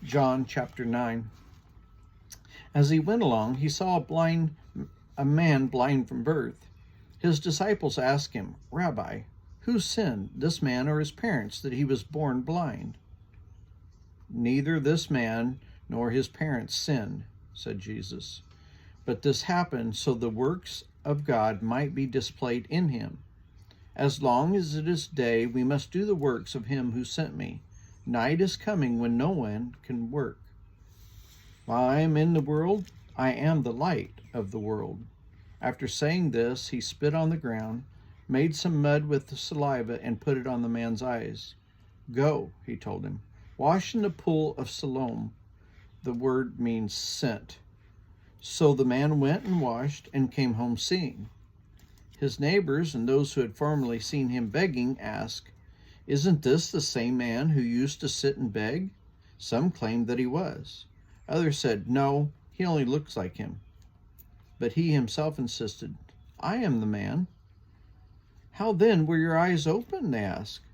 John chapter 9. As he went along, he saw a man blind from birth. His disciples asked him, "Rabbi, who sinned, this man or his parents, that he was born blind?" "Neither this man nor his parents sinned," said Jesus. "But this happened so the works of God might be displayed in him. As long as it is day, we must do the works of him who sent me. Night is coming when no one can work. While I am in the world, I am the light of the world." After saying this, he spit on the ground, made some mud with the saliva, and put it on the man's eyes. "Go," he told him, "wash in the pool of Siloam." The word means sent. So the man went and washed and came home seeing. His neighbors and those who had formerly seen him begging asked, "Isn't this the same man who used to sit and beg?" Some claimed that he was. Others said, "No, he only looks like him." But he himself insisted, "I am the man." "How then were your eyes open?" they asked.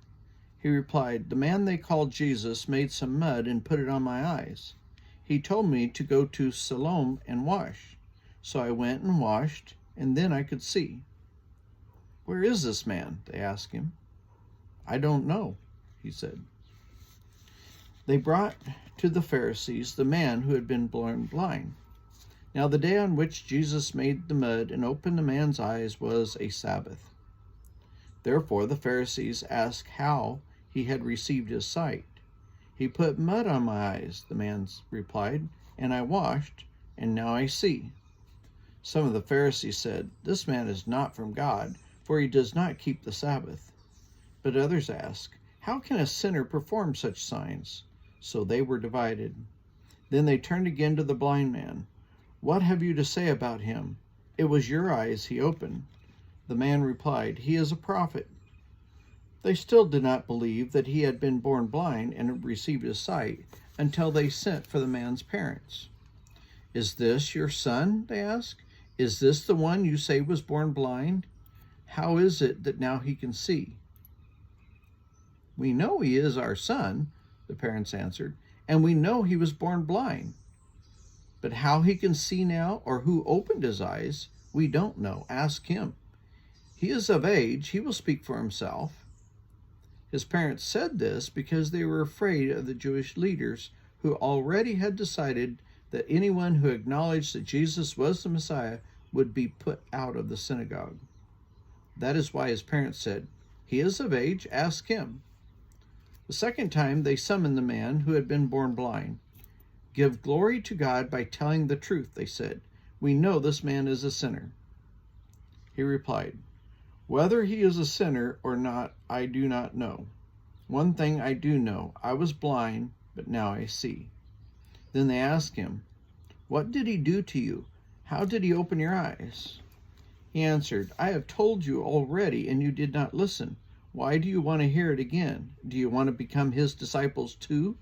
He replied, "The man they called Jesus made some mud and put it on my eyes. He told me to go to Siloam and wash. So I went and washed, and then I could see." "Where is this man?" they asked him. "I don't know," he said. They brought to the Pharisees the man who had been born blind. Now the day on which Jesus made the mud and opened the man's eyes was a Sabbath. Therefore the Pharisees asked how he had received his sight. "He put mud on my eyes," the man replied, "and I washed, and now I see." Some of the Pharisees said, "This man is not from God, for he does not keep the Sabbath." But others asked, "How can a sinner perform such signs?" So they were divided. Then they turned again to the blind man. "What have you to say about him? It was your eyes he opened." The man replied, "He is a prophet." They still did not believe that he had been born blind and had received his sight until they sent for the man's parents. "Is this your son?" they asked. "Is this the one you say was born blind? How is it that now he can see?" "We know he is our son," the parents answered, "and we know he was born blind. But how he can see now, or who opened his eyes, we don't know. Ask him. He is of age. He will speak for himself." His parents said this because they were afraid of the Jewish leaders, who already had decided that anyone who acknowledged that Jesus was the Messiah would be put out of the synagogue. That is why his parents said, "He is of age. Ask him." The second time they summoned the man who had been born blind. "Give glory to God by telling the truth," they said. "We know this man is a sinner." He replied, "Whether he is a sinner or not, I do not know. One thing I do know, I was blind, but now I see." Then they asked him, "What did he do to you? How did he open your eyes?" He answered, "I have told you already, and you did not listen. Why do you want to hear it again? Do you want to become his disciples too?"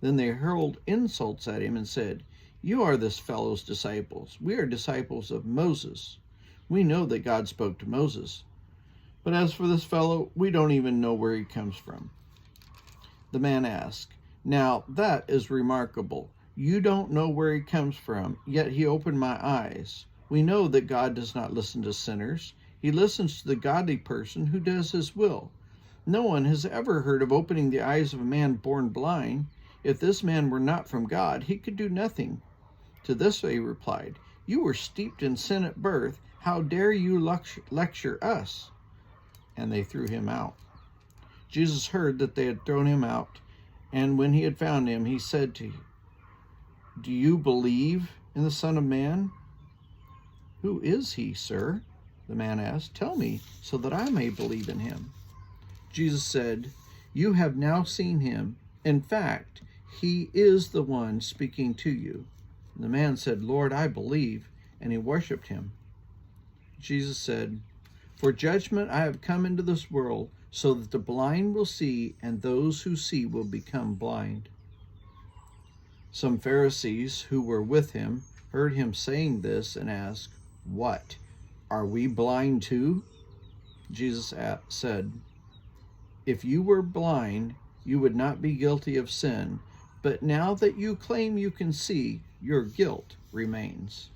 Then they hurled insults at him and said, "You are this fellow's disciples. We are disciples of Moses. We know that God spoke to Moses. But as for this fellow, we don't even know where he comes from." The man asked, "Now that is remarkable. You don't know where he comes from, yet he opened my eyes. We know that God does not listen to sinners. He listens to the godly person who does his will. No one has ever heard of opening the eyes of a man born blind. If this man were not from God, he could do nothing." To this they replied, "You were steeped in sin at birth. How dare you lecture us?" And they threw him out. Jesus heard that they had thrown him out, and when he had found him, he said to him, "Do you believe in the Son of Man?" "Who is he, sir?" the man asked. "Tell me, so that I may believe in him." Jesus said, "You have now seen him. In fact, he is the one speaking to you." And the man said, "Lord, I believe," and he worshipped him. Jesus said, "For judgment I have come into this world, so that the blind will see, and those who see will become blind." Some Pharisees who were with him heard him saying this and asked, "What? Are we blind too?" Jesus said, "If you were blind, you would not be guilty of sin, but now that you claim you can see, your guilt remains.